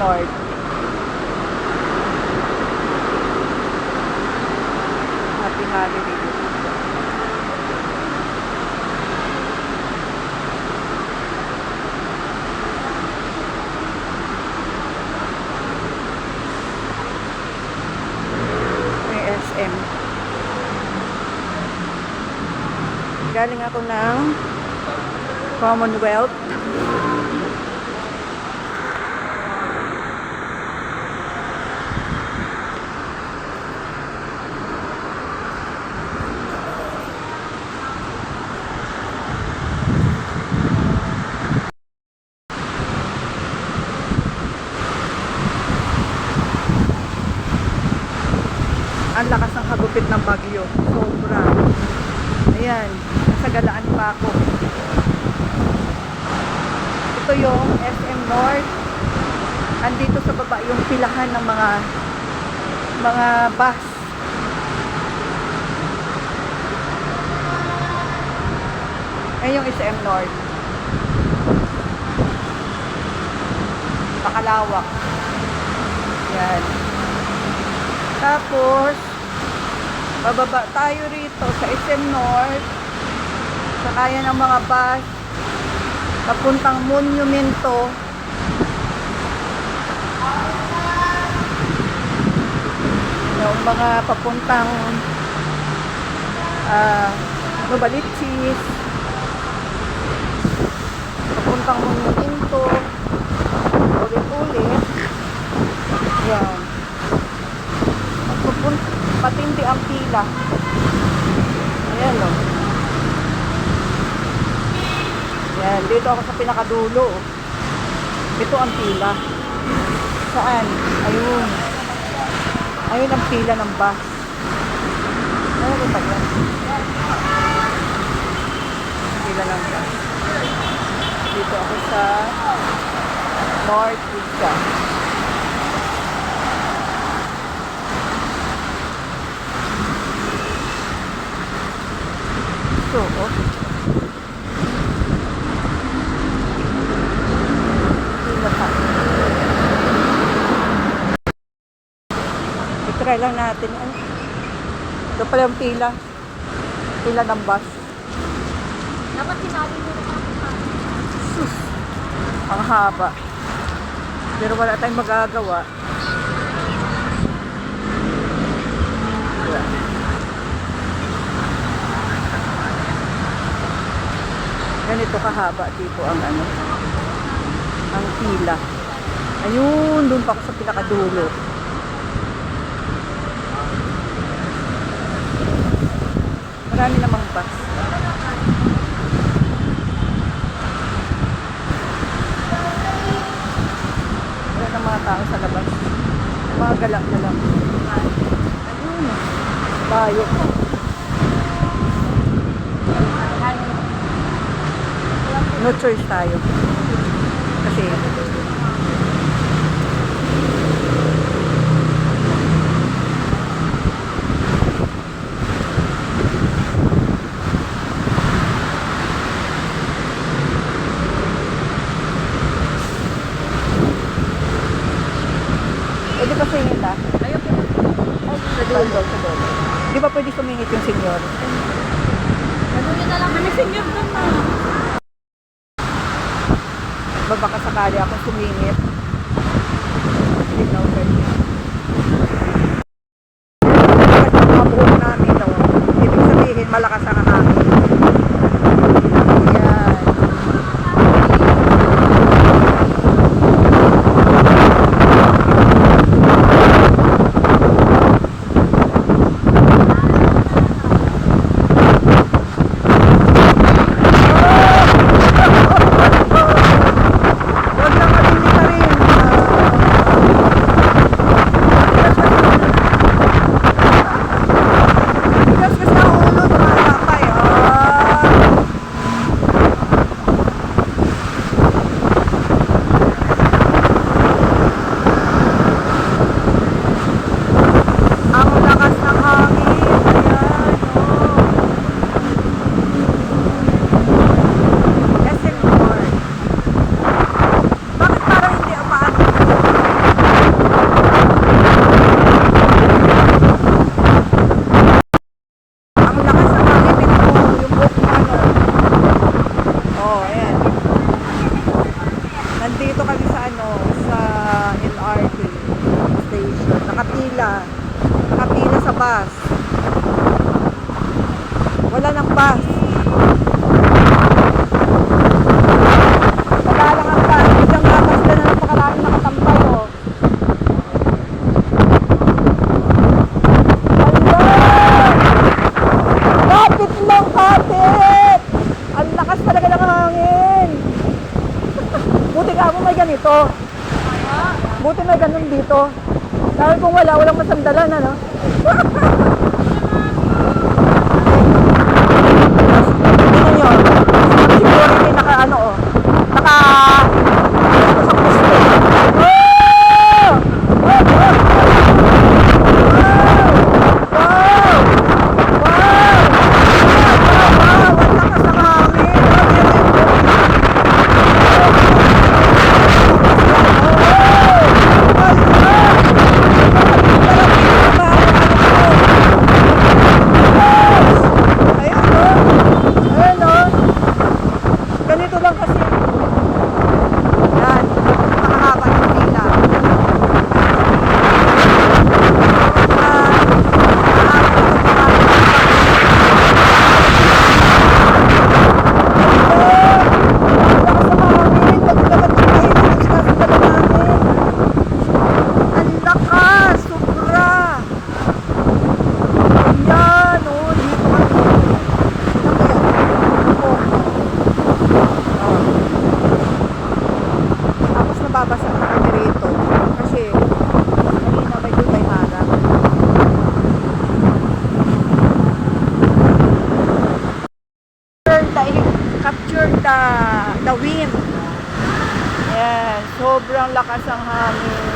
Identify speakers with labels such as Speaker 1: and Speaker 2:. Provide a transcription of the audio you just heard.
Speaker 1: North. Happy holiday. May SM. Galing ako ng Commonwealth. Ang lakas ng hagupit ng bagyo. Sobra. Ayan. Nasa Galaan pa ako. Ito yung SM North. Andito sa baba yung pilahan ng mga bus. Ayan yung SM North. Pakalawak. Yan. Tapos, bababa tayo rito sa SM North. Sakaya ng mga bus. Papuntang Monumento. Yung mga papuntang Novaliches. Papuntang Monumento. Ulit-ulit. Yan. Patindi ang pila. Ayan o. Yan. Dito ako sa pinakadulo. Ito ang pila. Saan? Ayun. Ayun ang pila ng bus. Ano ba yan? Pila ng bus. Dito ako sa North Rica. So, i-try lang natin. Ito pala yung pila. Pila ng bus.
Speaker 2: Dapat sinabi mo na
Speaker 1: Sus! Ang haba. Pero wala tayong magagawa. Ganito kahaba dito ang ang pila. Ayun, doon pa ako sa pinakadulo. Marami namang bus. Wala ng mga tao sa labas. Mga galak na lang. Ayun, bayo. No choice tayo. Kasi pwede pa singit ah?
Speaker 2: Ayaw po.
Speaker 1: Sa dulo, sa dulo. Di ba pwede sumingit yung senyor?
Speaker 2: Ano yun na lang? May senior na na.
Speaker 1: Baka sakali ako sumingit. Hindi na okay. Kapag mga buhok namin, no? Ibig sabihin, malakas ang hangin. Ayan. Huwag lang kalimutan rin. bus. Wala ng bus. Wala lang ang bus. Biglang nga bus na napakaraming nakatambay, oh. Kapit lang, kapit! Ang lakas talaga ng hangin. Buti ka mo may ganito. Buti may ganun dito. Dahil kung wala, walang masandalan, ano? Tingnan nyo. Security naka ano, oh. Naka... Naka sa poste. Oh! Oh! Oh! Ganito lang kasi. Yan. Nakahaba ng pila. Ang lakas! Sobra! Ayan, oh, dito ka. Tapos nababasa na kami rito kasi kanina may doon may harap. Capture the wind. Ayan, sobrang lakas ang hangin.